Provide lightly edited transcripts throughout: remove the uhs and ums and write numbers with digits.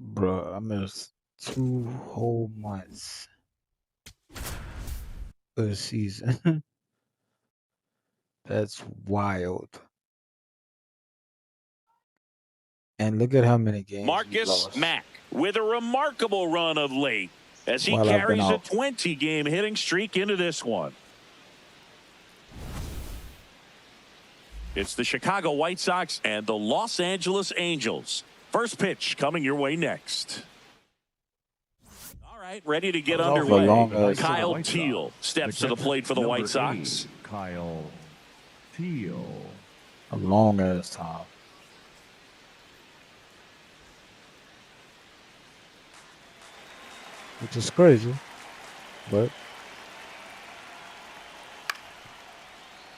Bro, I missed 2 whole months of the season. That's wild. And look at how many games we Marcus lost Mack with a remarkable run of late as he while I've been carries a out. 20-game hitting streak into this one. It's the Chicago White Sox and the Los Angeles Angels. First pitch coming your way next. All right, ready to get underway. Kyle Teal steps to the plate for the White Sox. Kyle Teal. A long ass time. Which is crazy, but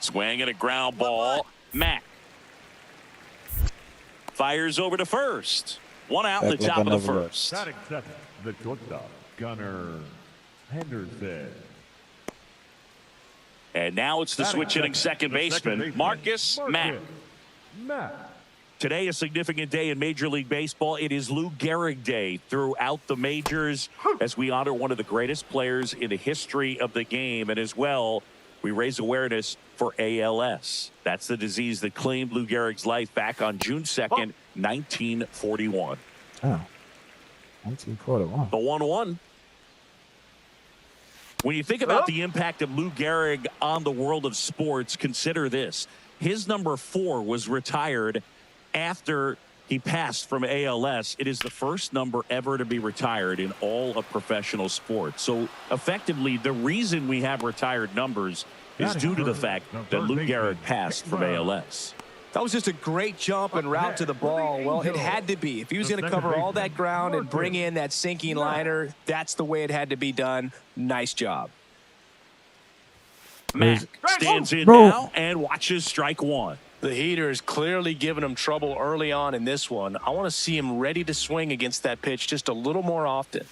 Swing and a ground ball. Mack fires over to first. One out in the top of the first. Batting second, the shortstop, Gunnar Henderson. And now it's the switch hitting second baseman, Marcus Mack. Today, a significant day in Major League Baseball. It is Lou Gehrig Day throughout the majors as we honor one of the greatest players in the history of the game. And as well, we raise awareness for ALS. That's the disease that claimed Lou Gehrig's life back on June 2nd, 1941. Oh, 1941. The 1-1. When you think about the impact of Lou Gehrig on the world of sports, consider this. His number 4 was retired after he passed from ALS. It is the first number ever to be retired in all of professional sports. So effectively, the reason we have retired numbers is due to the fact that Lou Gehrig passed from ALS. That was just a great jump and route to the ball. Well, it had to be. If he was going to cover all that ground and bring in that sinking liner, that's the way it had to be done. Nice job. Mack stands in now and watches strike one. The heater is clearly giving him trouble early on in this one. I want to see him ready to swing against that pitch just a little more often.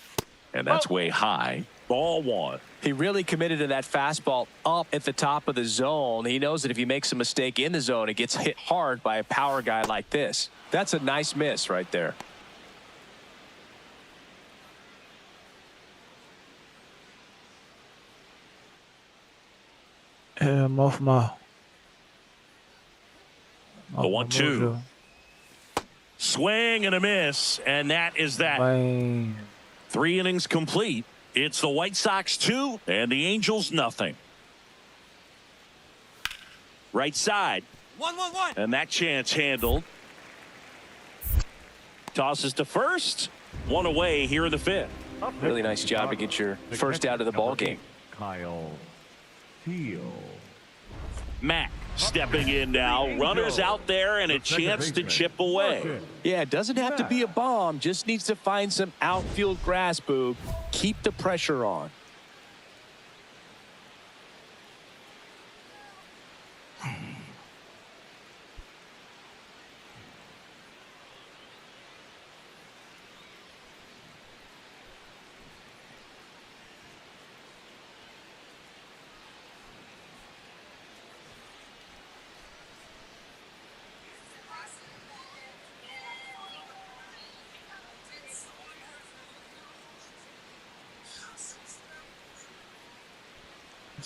And that's way high. Ball one. He really committed to that fastball up at the top of the zone. He knows that if he makes a mistake in the zone, it gets hit hard by a power guy like this. That's a nice miss right there. I'm off my. The 1-2. Swing and a miss, and that is that. Bang. 3 innings complete. It's the White Sox 2 and the Angels nothing. Right side. 1-1-1. And that chance handled. Tosses to first. One away here in the 5th. Really nice job to get your first out of the ball game. Kyle Teal. Mack stepping in now. Runners out there and a chance to chip away. Yeah, it doesn't have to be a bomb. Just needs to find some outfield grass, Boog. Keep the pressure on.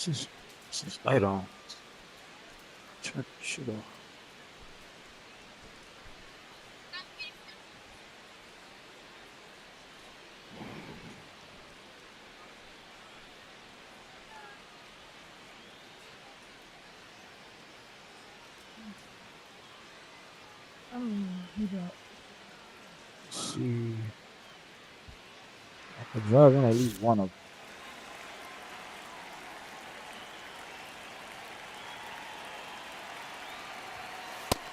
This is light on. Turn the shit off. Let's see. I could drive in at least one of them.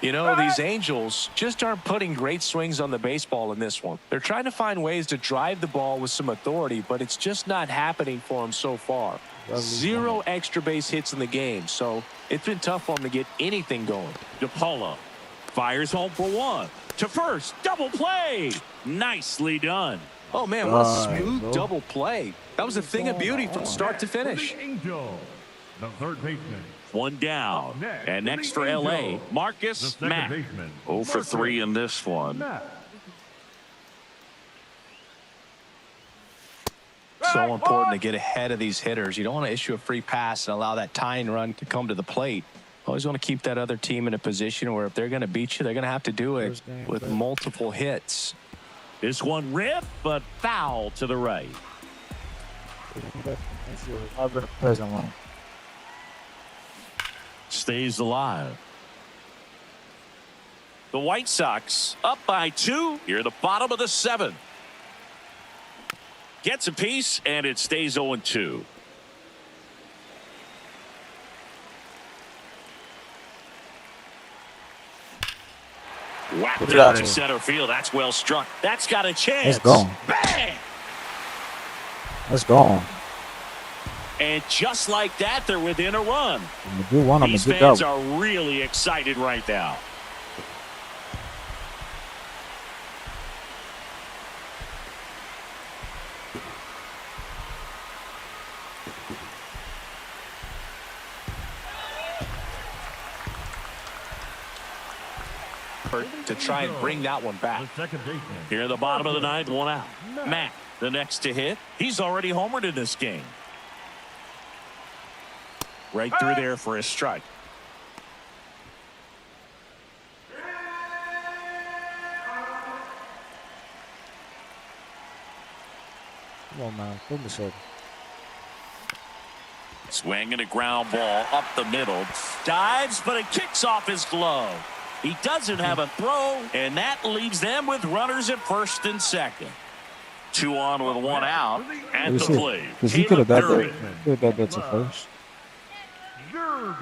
You know, these Angels just aren't putting great swings on the baseball in this one. They're trying to find ways to drive the ball with some authority, but it's just not happening for them so far. 0 extra base hits in the game, so it's been tough for them to get anything going. DePaula fires home for 1. To first, double play. Nicely done. Oh, man, what a smooth double play. That was a thing of beauty from start to finish. Angel, the third baseman. 1 down. And next for L.A., Marcus Mack. 0 for 3 in this one. So important to get ahead of these hitters. You don't want to issue a free pass and allow that tying run to come to the plate. Always want to keep that other team in a position where if they're going to beat you, they're going to have to do it with multiple hits. This one ripped, but foul to the right. I've been a present one. Stays alive. The White Sox up by 2 here at the bottom of the 7th. Gets a piece, and it stays 0-2. Whacked out to center field. That's well struck. That's got a chance. Let's go. Bang! Let's go. And just like that, they're within a run. I'm a good one. I'm a These good fans go. are really excited right now. To try and bring that one back. Here at the bottom of the 9th, 1 out. Mack, the next to hit. He's already homered in this game. Right through there for a strike. Come on, man. Put me so. Swinging a ground ball up the middle. Dives, but it kicks off his glove. He doesn't have a throw, and that leaves them with runners at first and second. 2 on with 1 out at the plate. Because he could have got that to first. Gehrig.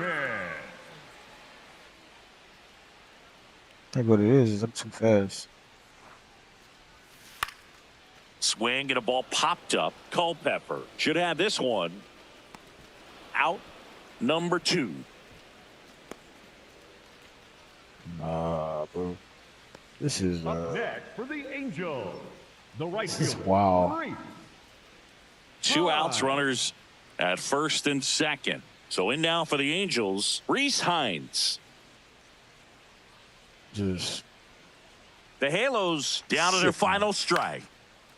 I think what it is I'm too fast. Swing and a ball popped up. Culpepper should have this one. Out number 2. Nah, bro. This is Up next for the Angels, the right this is fielder, wow. Reese. 2 outs, runners at first and second. So in now for the Angels, Reese Hines. Just The Halos down to their final strike.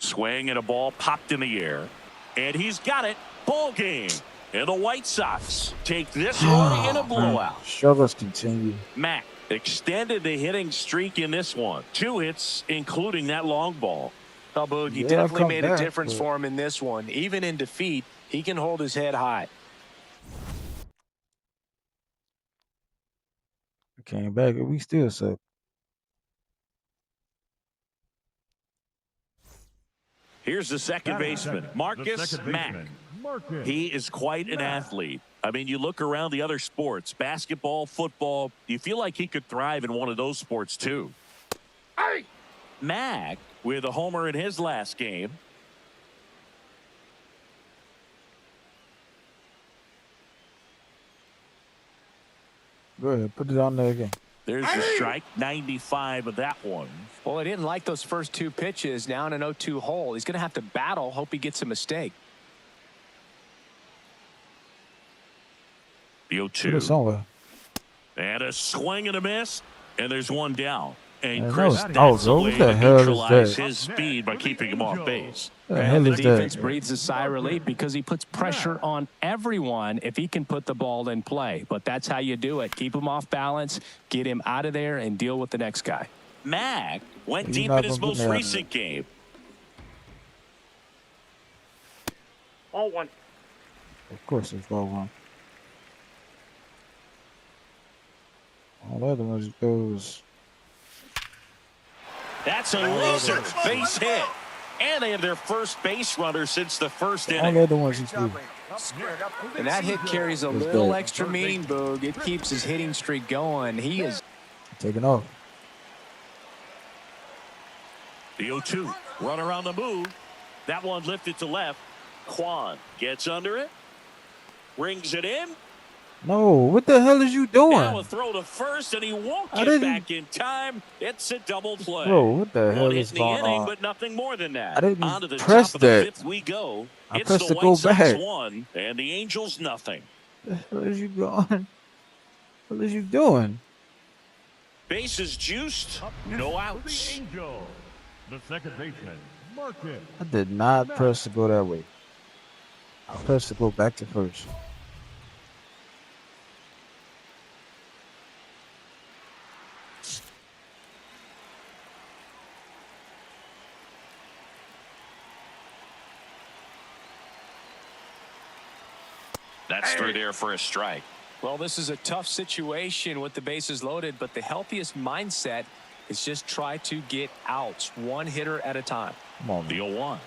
Swing and a ball popped in the air. And he's got it. Ball game. And the White Sox take this one in a blowout. Struggles continue. Mack extended the hitting streak in this one. 2 hits, including that long ball. Oh, Boog, he definitely made a difference for him in this one. Even in defeat, he can hold his head high. Came back and we still suck. Here's the second baseman, Marcus Mack. He is quite an athlete. I mean, you look around the other sports, basketball, football, you feel like he could thrive in one of those sports too. Hey! Mack with a homer in his last game. Go ahead, put it on there again. There's the strike, 95 of that one. Well, I didn't like those first 2 pitches now in an 0-2 hole. He's going to have to battle, hope he gets a mistake. The Put it 0-2. somewhere. And a swing and a miss, and there's one down. And Man, Chris, that was that's the what way the to hell is neutralize that? his speed by keeping him off base. What the hell is Defense that? breathes a sigh of relief because he puts pressure on everyone if he can put the ball in play. But that's how you do it. Keep him off balance, get him out of there, and deal with the next guy. Mack went He's deep not in his gonna most get me out of recent game. Of course it's ball one. All the other ones goes. That's a laser base hit. And they have their first base runner since the first All inning. the other ones he's through. And that hit carries a Let's little go. extra meaning, Boog. It keeps his hitting streak going. He is Taking off. The 0-2. Runner on the move. That one lifted to left. Quan gets under it. Rings it in. No, what the hell is you Now doing? a throw to first, and he won't I get didn't- back in time. It's a double play. Bro, what the hell One is hit in the going inning, on? but nothing more than that. I didn't On to the press top of the that. 5th we go. I It's pressed the to go White Sox back. 1 and the Angels nothing. What the hell is you going? What is you doing? Bases juiced, no For outs. the Angels, the second baseman, Marcus. I did not press to go that way. I'm supposed to go back to first. That's through there for a strike. Well, this is a tough situation with the bases loaded, but the healthiest mindset is just try to get outs one hitter at a time. Come on, The man. 0-1.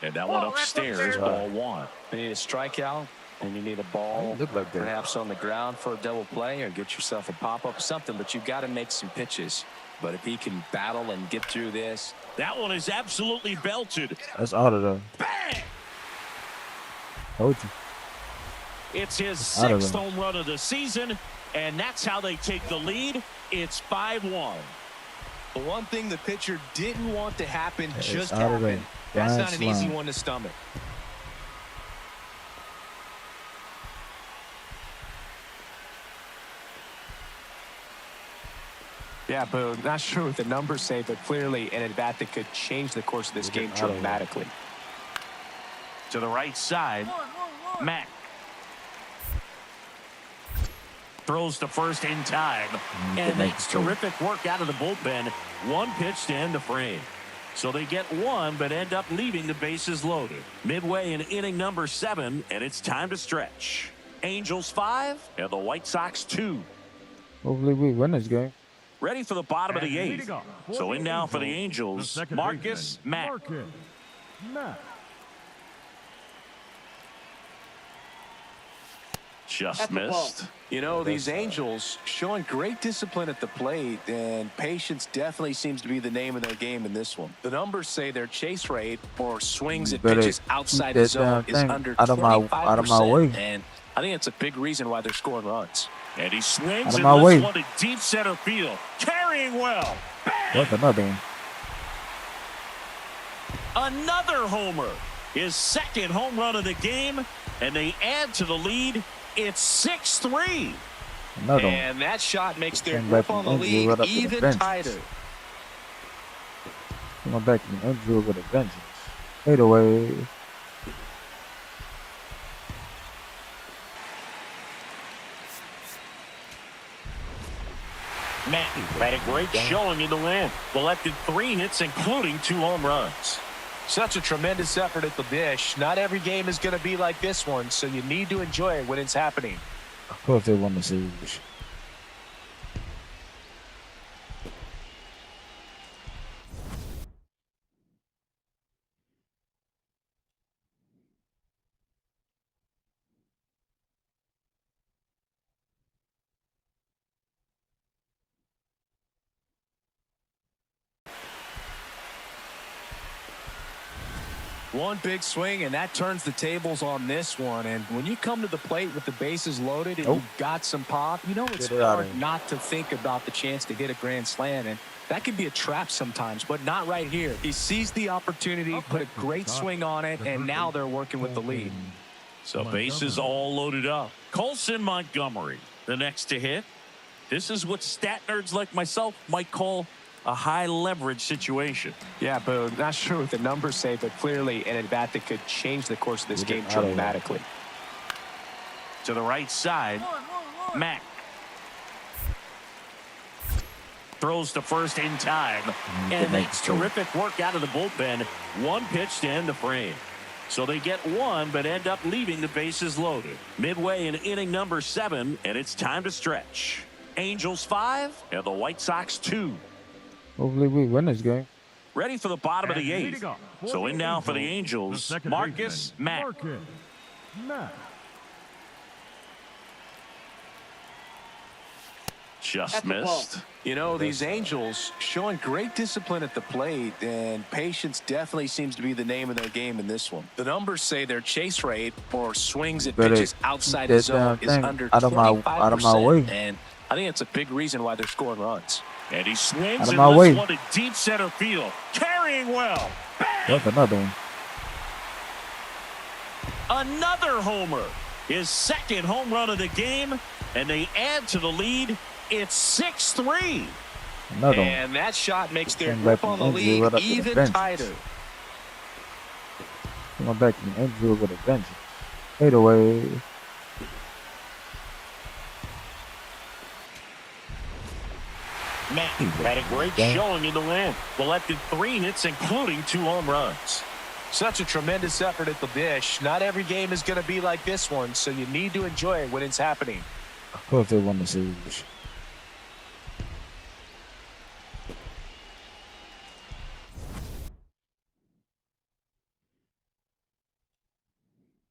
And that one upstairs, ball one. You need a strikeout, and you need a ball Look like that. perhaps on the ground for a double play or get yourself a pop-up, something, but you've got to make some pitches. But if he can battle and get through this. That one is absolutely belted. That's out of there. Bang! Told you. It's his Out of 6th there. home run of the season, and that's how they take the lead. It's 5-1. The one thing the pitcher didn't want to happen It's just out of there. happened. That's Blind not an easy slide. one to stomach. Yeah, but not sure what the numbers say, but clearly an at-bat that could change the course of this game Out of there. dramatically. To the right side, Mack. Throws to first in time. And that's terrific work out of the bullpen. One pitch to end the frame. So they get one, but end up leaving the bases loaded. Midway in inning number 7, and it's time to stretch. Angels 5, and the White Sox 2. Hopefully we win this game. Ready for the bottom of the And 8th. leading off for So the in now for the the Angels, second Marcus baseman, Mack. Marcus Mack. Just missed. You know, these Angels showing great discipline at the plate, and patience definitely seems to be the name of their game in this one. The numbers say their chase rate or swings at Better pitches outside keep the zone that is thing under out of my 25%, way. and I think it's a big reason why they're scoring runs. And he swings Out of and my lifts way. one to deep center field. Carrying well. What's another one? Another homer. His 2nd home run of the game, and they add to the lead. It's 6-3. Another one. And that shot makes their Came grip back on the from injury lead right up to the even bench. tighter. Coming back from injury with a vengeance. Fade away. Mack had a great showing in the win. Collected 3 hits, including 2 home runs. Such a tremendous effort at the dish. Not every game is going to be like this one, so you need to enjoy it when it's happening. Of course they won the series. One big swing, and that turns the tables on this one. And when you come to the plate with the bases loaded and Nope. you've got some pop, you know it's Get it out hard of here. not to think about the chance to hit a grand slam. And that can be a trap sometimes, but not right here. He seized the opportunity, put a great swing on it, and now they're working with the lead. So bases all loaded up. Colson Montgomery, the next to hit. This is what stat nerds like myself might call a high leverage situation. Yeah, but not sure what the numbers say, but clearly an at-bat that could change the course of this Get game out of here. dramatically. To the right side, Mack. Throws to first in time. And that's terrific work out of the bullpen. One pitch to end the frame. So they get one, but end up leaving the bases loaded. Midway in inning number 7, and it's time to stretch. Angels 5, and the White Sox 2. Hopefully we win this game. Ready for the bottom of the And 8th. leading off for So the in now for the the Angels, second Marcus baseman, Mack. Marcus Mack. Just missed. You know, these Angels showing great discipline at the plate, and patience definitely seems to be the name of their game in this one. The numbers say their chase rate or swings at Better pitches outside keep the that zone is thing under out of my 25%, way. and I think it's a big reason why they're scoring runs. And he swings Out of and my lifts way. one to deep center field. Carrying well. What's another one? Another homer. His 2nd home run of the game, and they add to the lead. It's 6-3. Another one. And that shot makes their Came back grip on from the injury lead right up to the even bench. tighter. Coming back in the infield with a vengeance. Fade away. Mack had a great showing in the win. Collected 3 hits, including 2 home runs. Such a tremendous effort at the dish. Not every game is going to be like this one, so you need to enjoy it when it's happening. Of course they won the series.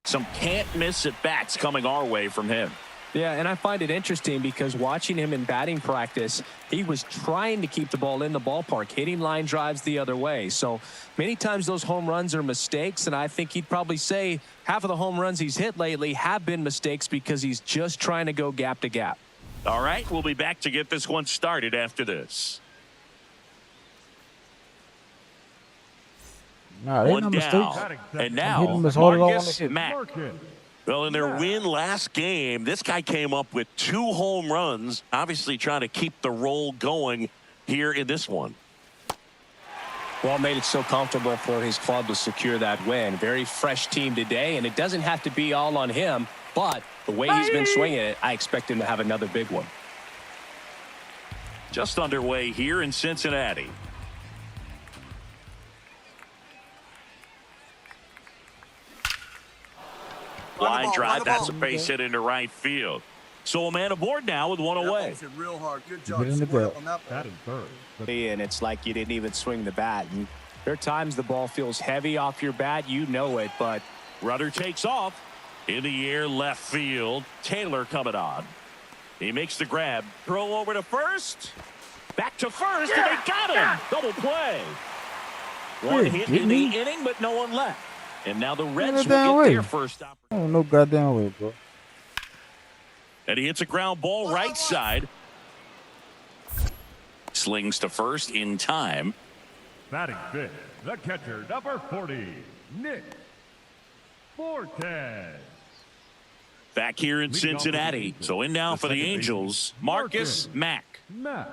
Some can't-miss at-bats coming our way from him. Yeah, and I find it interesting because watching him in batting practice, he was trying to keep the ball in the ballpark, hitting line drives the other way. So many times those home runs are mistakes, and I think he'd probably say half of the home runs he's hit lately have been mistakes because he's just trying to go gap to gap. All right, we'll be back to get this one started after this. Nah, they One no down, mistakes. and Hit now him as hard as I wanna Marcus hit. Mack. Well, in their win last game, this guy came up with 2 home runs, obviously trying to keep the roll going here in this one. Well, made it so comfortable for his club to secure that win. Very fresh team today, and it doesn't have to be all on him, but the way he's been swinging it, I expect him to have another big one. Just underway here in Cincinnati. Line drive, that's a base hit into right field. So a man aboard now with 1 away. Real hard. Good job. Get in the Square belt. up on that ball. That is third. And it's like you didn't even swing the bat. And there are times the ball feels heavy off your bat, you know it, but Rudder takes off. In the air, left field. Taylor coming on. He makes the grab. Throw over to first. Back to first, and they got him. Double play. One hit in the inning, but no one left. And now the Reds will get their first opportunity. Oh, no goddamn way, bro. And he hits a ground ball right side. Slings to first in time. Batting fifth, the catcher, number 40, Nick Fortes. Back here in Cincinnati. So in now for the Angels, Marcus Mack. Mack.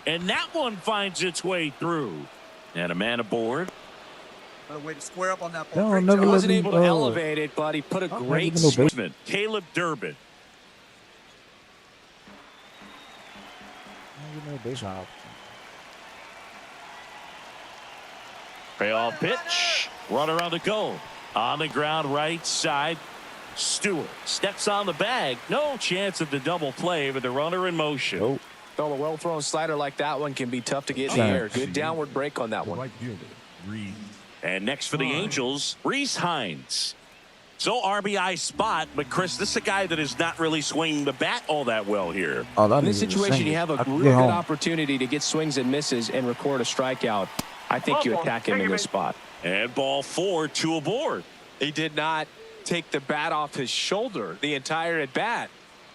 And that one finds its way through. And a man aboard. Another way to square up on that They ball. don't Great never job. let wasn't me, able to elevate it, but he put a great no base. Switchman, Caleb Durbin. No base round. Payoff pitch. Runner on the go. On the ground right side. Stewart steps on the bag. No chance of the double play with the runner in motion. Nope. Though a well-thrown slider like that one can be tough to get in the air. Good downward break on that one. Right fielder, Reed. And next for the Angels, Reese Hines. So RBI spot, but Chris, this is a guy that is not really swinging the bat all that well here. All I In this need is a situation, single. you have a I can real get good home. opportunity to get swings and misses and record a strikeout. I think you attack him in this spot. And ball 4, 2 aboard. He did not take the bat off his shoulder the entire at bat.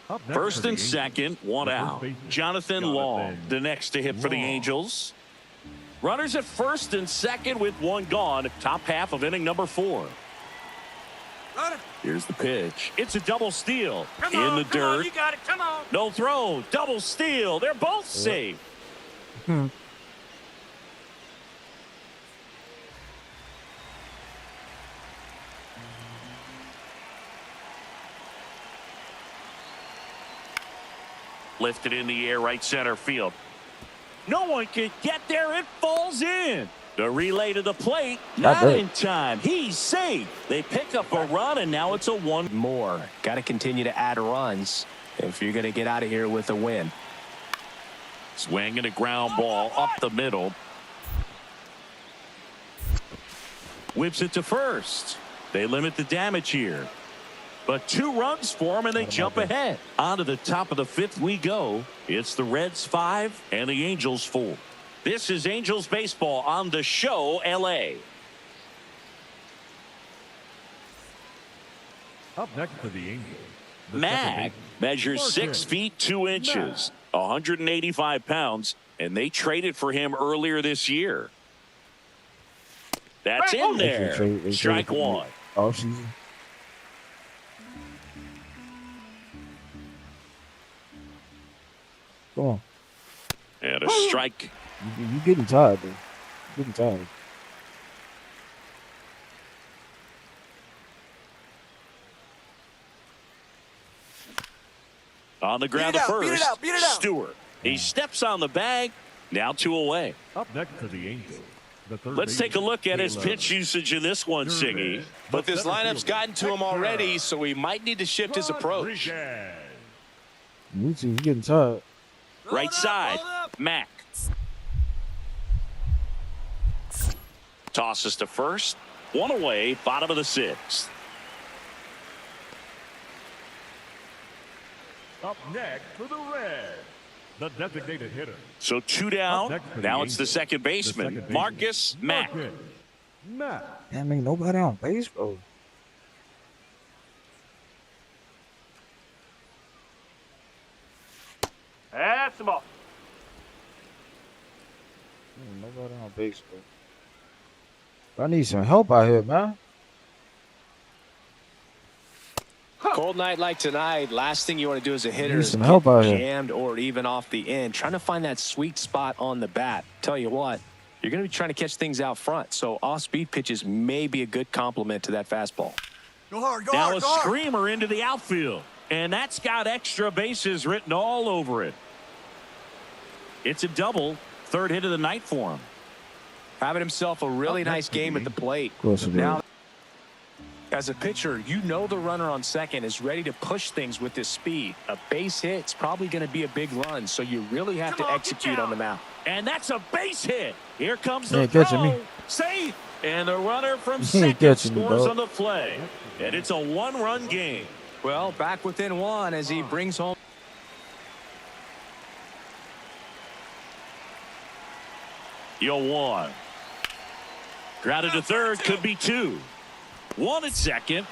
Up next for First the and Angels, second, 1 the first out. baseman, Jonathan Long, the next to hit for the Long. Angels. Runners at first and second with 1 gone. Top half of inning number 4. Here's the pitch. It's a double steal. In the dirt. You got it. Come on. No throw. Double steal. They're both safe. Lifted in the air, right center field. No one can get there. It falls in. The relay to the plate, not bad. in time. He's safe. They pick up a run, and now it's a 1. More. Got to continue to add runs if you're going to get out of here with a win. Swing and a ground ball up the middle. Whips it to first. They limit the damage here. But 2 runs for them, and they jump ahead. On to the top of the 5th we go. It's the Reds 5 and the Angels 4. This is Angels baseball on the show, LA. Up next for the Angels, the second Mack baseman, measures Marcus 6 feet 2 inches, 185 pounds, and they traded for him earlier this year. That's in there. Strike 1. All season. Come on. And a strike. You getting tired, dude. Getting tired. On the ground, the first, Stewart. He steps on the bag. Now 2 away. Up next to the Angels. Let's take a look at his pitch usage in this one, Singy. But this lineup's gotten to him already, so he might need to shift his approach. You getting tired. Right side, Mack. Tosses to first. 1 away, bottom of the 6th. Up next for the Reds, the designated hitter. So 2 down. Now it's the second baseman, Marcus Mack. Damn, ain't nobody on base, bro. That's the ball. Ain't nobody on base, bro. I need some help out here, man. Cold night like tonight, last thing you want to do as a hitter is some help out here. jammed or even off the end. Trying to find that sweet spot on the bat. Tell you what, you're going to be trying to catch things out front. So off-speed pitches may be a good complement to that fastball. Go hard, go Now hard, a go hard. screamer into the outfield. And that's got extra bases written all over it. It's a double. 3rd hit of the night for him. Having himself a really nice game at the plate. Now, as a pitcher, you know the runner on second is ready to push things with his speed. A base hit's probably going to be a big run, so you really have to execute on the mound. And that's a base hit. Here comes the ain't catching throw. me. Safe. And the runner from He ain't second catching me, scores dog. on the play. And it's a 1-run game. Well, back within 1 as he brings home. You're 1. Grounded to third, could be 2. 1 at second.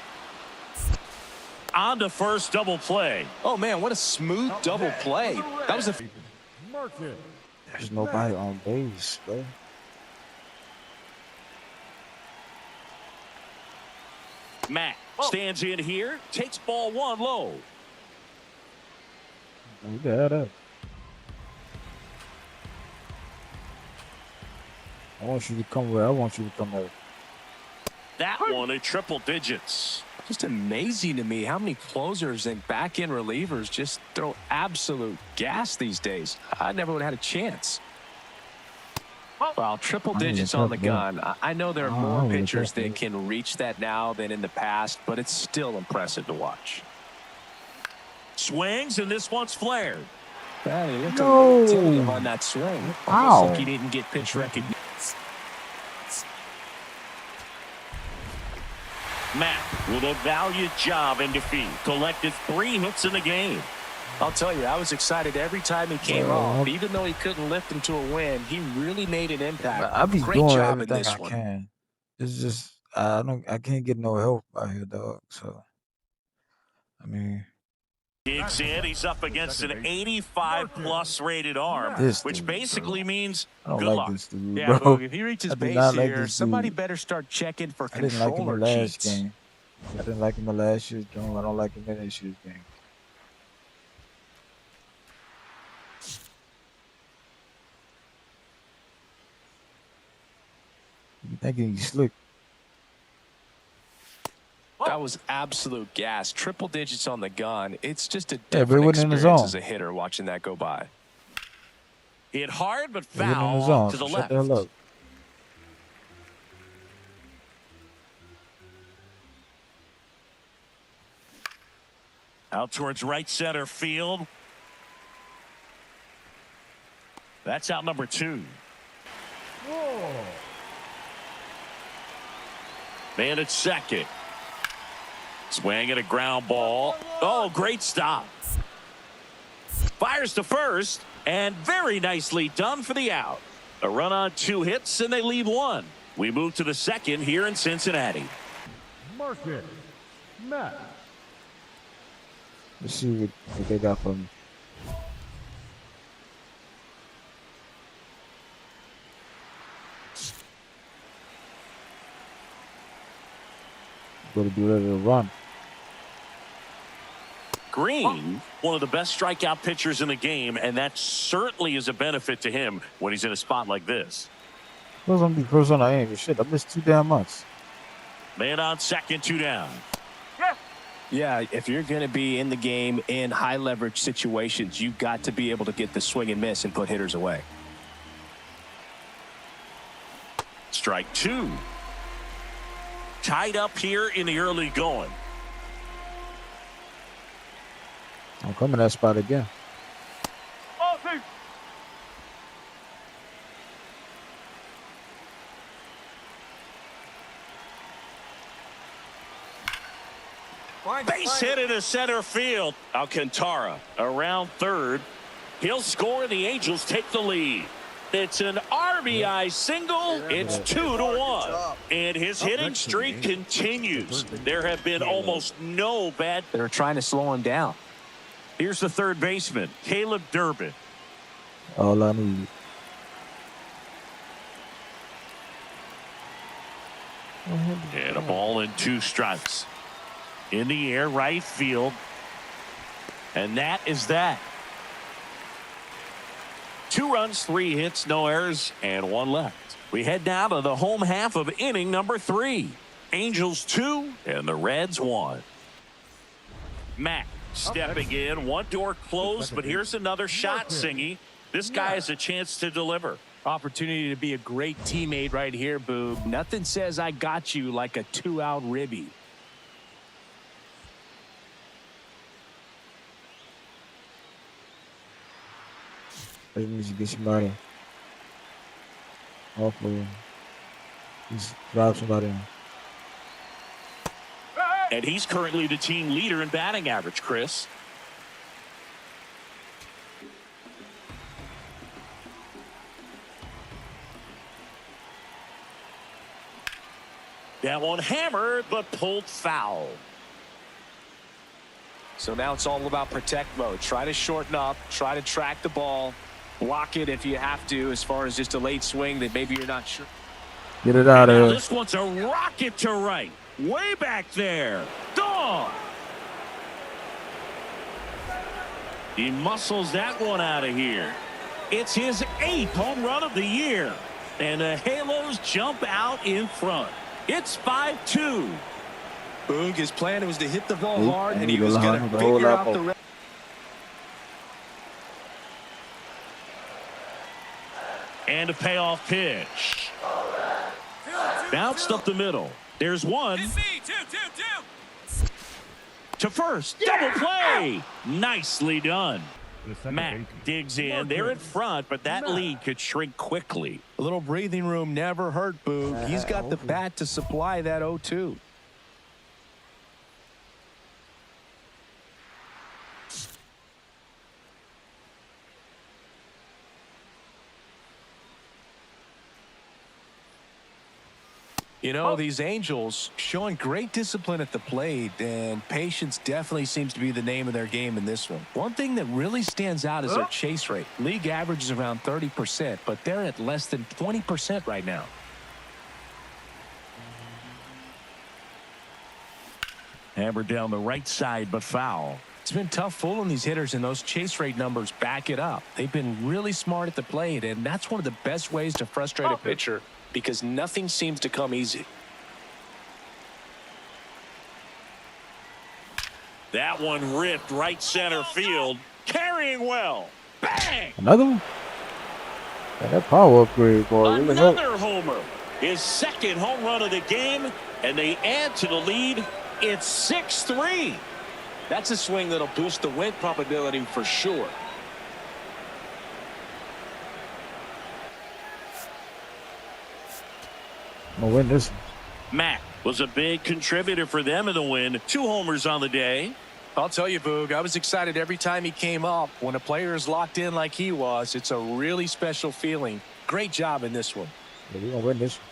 On to first, double play. Oh, man, what a smooth double play. That was a... There's nobody on base, bro. Mack stands in here, takes ball 1 low. You got that. I want you to come where I want you to come over. That one at triple digits. Just amazing to me how many closers and back-end relievers just throw absolute gas these days. I never would have had a chance. Well, triple digits on the gun. I know there are more pitchers that can reach that now than in the past, but it's still impressive to watch. Swings, and this one's flared. Man, he looked a little tentative on that swing. Almost like he didn't get pitch recognition. Mack with a valiant job in defeat. Collected 3 hits in the game. I'll tell you, I was excited every time he came off. Even though he couldn't lift him to a win, he really made an impact. I be Great doing job in everything this I one. can. It's just I can't get no help out here, dog. So I mean, Digs in. He's up against an 85-plus rated arm, which dude, basically means I don't good like luck. this dude, Yeah, bro. Boog, if he reaches I do base not like here, this somebody dude. better start checking for I didn't like him control in or the last cheats. game. I didn't like him in the last year's game. I don't like him in this year's game. You thinking he's slick? That was absolute gas. Triple digits on the gun. It's just a but it different wasn't in the experience zone. as a hitter watching that go by. Hit hard, but He wasn't in the foul zone. to the Shut left. the hell up. Out towards right center field. That's out number 2. Man at second. Swing at a ground ball. Oh, great stop. Fires to first, and very nicely done for the out. A run on 2 hits, and they leave 1. We move to the second here in Cincinnati. Marcus Mack. Let's see what they got for me. Better be ready to run. Green, one of the best strikeout pitchers in the game, and that certainly is a benefit to him when he's in a spot like this. Who's gonna be first on the inning? Shit, I missed 2 damn months. Man on second, 2 down. Yeah, if you're going to be in the game in high leverage situations, you've got to be able to get the swing and miss and put hitters away. Strike 2. Tied up here in the early going. I'll come in that spot again. Base hit into center field. Alcantara around third. He'll score. The Angels take the lead. It's an RBI single. It's 2-1. And his hitting streak continues. There have been almost no bad. They're trying to slow him down. Here's the third baseman, Caleb Durbin. All I need. And a ball and 2 strikes. In the air, right field. And that is that. 2 runs, 3 hits, no errors, and 1 left. We head now to the home half of inning number 3. Angels 2 and the Reds 1. Mack stepping in. One door closed, but here's another shot, Singy. This guy has a chance to deliver. Opportunity to be a great teammate right here, Boog. Nothing says I got you like a 2-out ribby. That means you get somebody. Hopefully, just drive somebody in. And he's currently the team leader in batting average, Chris. That one hammered, but pulled foul. So now it's all about protect mode. Try to shorten up, try to track the ball, block it if you have to, as far as just a late swing that maybe you're not sure. Get it out of here. This one's a rocket to right. Way back there. Gone. He muscles that one out of here. It's his 8th home run of the year. And the Halos jump out in front. It's 5-2. Boog, his plan was to hit the ball hard, and he was going to figure out the rest. And a payoff pitch. Bounced up the middle. There's one. To first. Double play. Nicely done. Mack digs in. They're in front, but that lead could shrink quickly. A little breathing room never hurt Boog. He's got the bat to supply that 0-2. You know, these Angels showing great discipline at the plate, and patience definitely seems to be the name of their game in this one. One thing that really stands out is their chase rate. League average is around 30%, but they're at less than 20% right now. Hammered down the right side, but foul. It's been tough fooling these hitters, and those chase rate numbers back it up. They've been really smart at the plate, and that's one of the best ways to frustrate a pitcher, because nothing seems to come easy. That one ripped right center field. Carrying well. Bang! Another one? Man, that power upgrade, boy. Really helped. Another homer. His 2nd home run of the game, and they add to the lead. It's 6-3. That's a swing that'll boost the win probability for sure. I'm gonna win this one. Mack was a big contributor for them in the win. 2 homers on the day. I'll tell you, Boog, I was excited every time he came up. When a player is locked in like he was, it's a really special feeling. Great job in this one. Yeah, we're gonna win this one.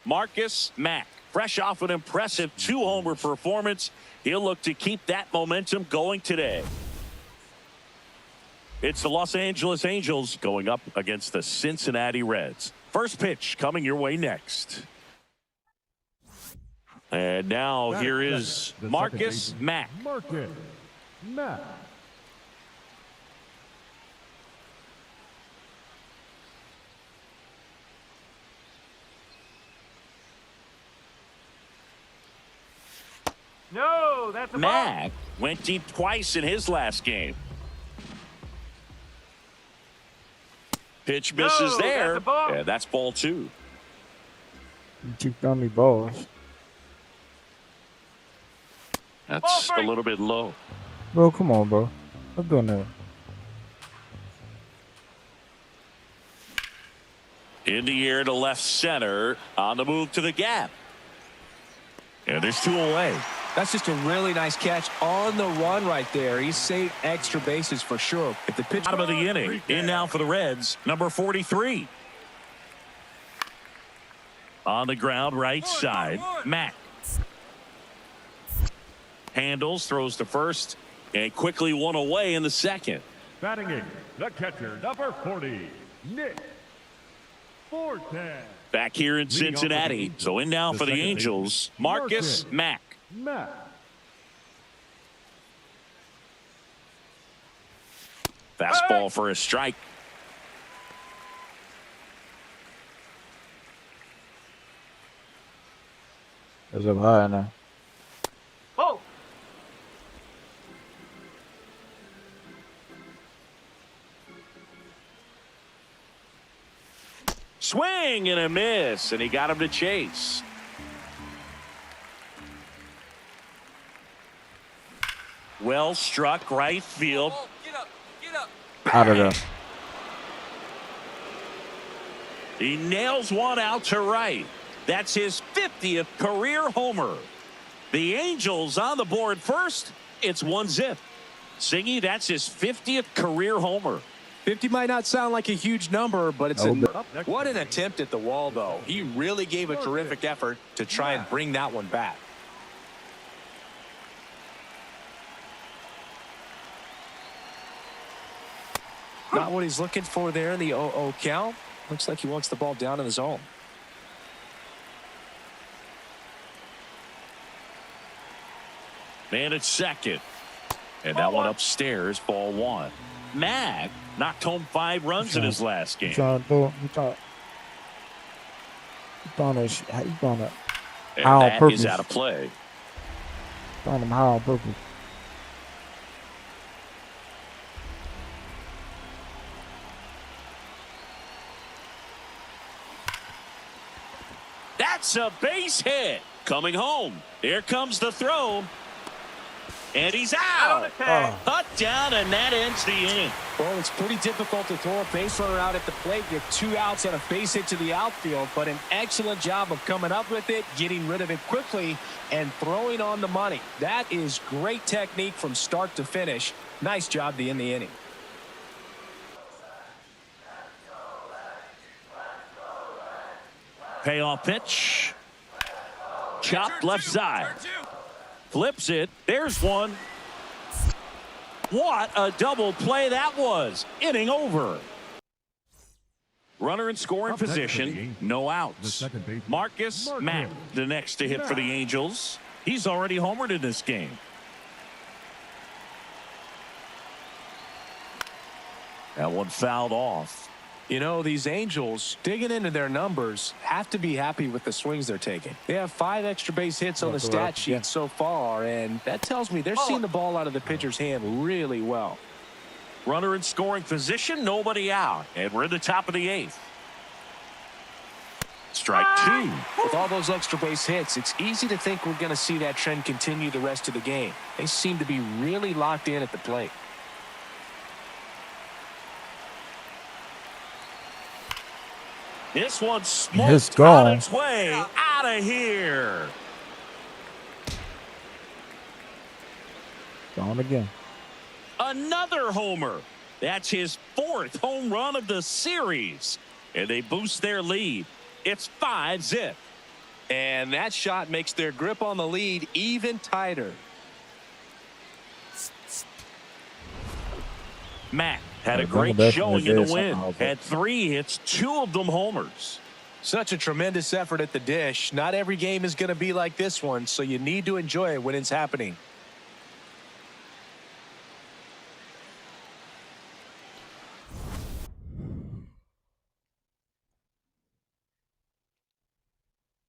Marcus Mack, fresh off an impressive 2-homer performance. He'll look to keep that momentum going today. It's the Los Angeles Angels going up against the Cincinnati Reds. First pitch coming your way next. And now here is Marcus Mack. Marcus Mack. No, that's a ball. Mack went deep twice in his last game. Pitch misses No, there. that's a ball. And that's ball 2. You keep throwing me balls. That's a little bit low. Bro, come on, bro. Stop doing that. In the air to left center. On the move to the gap. And there's 2 away. That's just a really nice catch on the run right there. He saved extra bases for sure. If the pitch Bottom of the inning. In now for the Reds, number 43. On the ground, right side. Mack. Handles, throws to first, and quickly 1 away in the second. Batting in, the catcher, number 40, Nick Forte. Back here in Leading off Cincinnati. with So in now the for the second Angels, baseman, Marcus Marcus Mack. Mack. Fastball for a strike. That's up high now. Oh, Swing and a miss, and he got him to chase. Well struck right field. Get up. Get up. Out of there. He nails one out to right. That's his 50th career homer. The Angels on the board first. It's 1-0. Singy, that's his 50th career homer. 50 might not sound like a huge number, but it's Oh, what an attempt at the wall, though. He really gave a terrific effort to try and bring that one back. Not what he's looking for there in the 0-0 count. Looks like he wants the ball down in the zone. Man at second. And that one upstairs, ball 1. Mack knocked home 5 runs in his last game. You trying to throw? You throwing that shit? How you throwing that? And on that purpose. is out of play. Throwing them high on purpose. That's a base hit. Coming home. Here comes the throw. And he's out. Cut down, and that ends the inning. Well, it's pretty difficult to throw a base runner out at the plate with 2 outs and a base hit to the outfield, but an excellent job of coming up with it, getting rid of it quickly, and throwing on the money. That is great technique from start to finish. Nice job to end the inning. Payoff pitch. Chopped left side. Flips it. There's one. What a double play that was. Inning over. Runner in scoring position. No outs. Marcus Mack, the next to hit for the Angels. He's already homered in this game. That one fouled off. You know, these Angels, digging into their numbers, have to be happy with the swings they're taking. They have 5 extra base hits on the stat sheet so far, and that tells me they're seeing the ball out of the pitcher's hand really well. Runner in scoring position, nobody out. And we're in the top of the 8th. Strike 2. With all those extra base hits, it's easy to think we're going to see that trend continue the rest of the game. They seem to be really locked in at the plate. This one's smoked It's gone. on its way out of here. Gone again. Another homer. That's his 4th home run of the series. And they boost their lead. It's 5-0. And that shot makes their grip on the lead even tighter. Mack Had a Like, great Bangladesh showing is in the dead win. somehow, but- Had 3 hits, 2 of them homers. Such a tremendous effort at the dish. Not every game is going to be like this one, so you need to enjoy it when it's happening.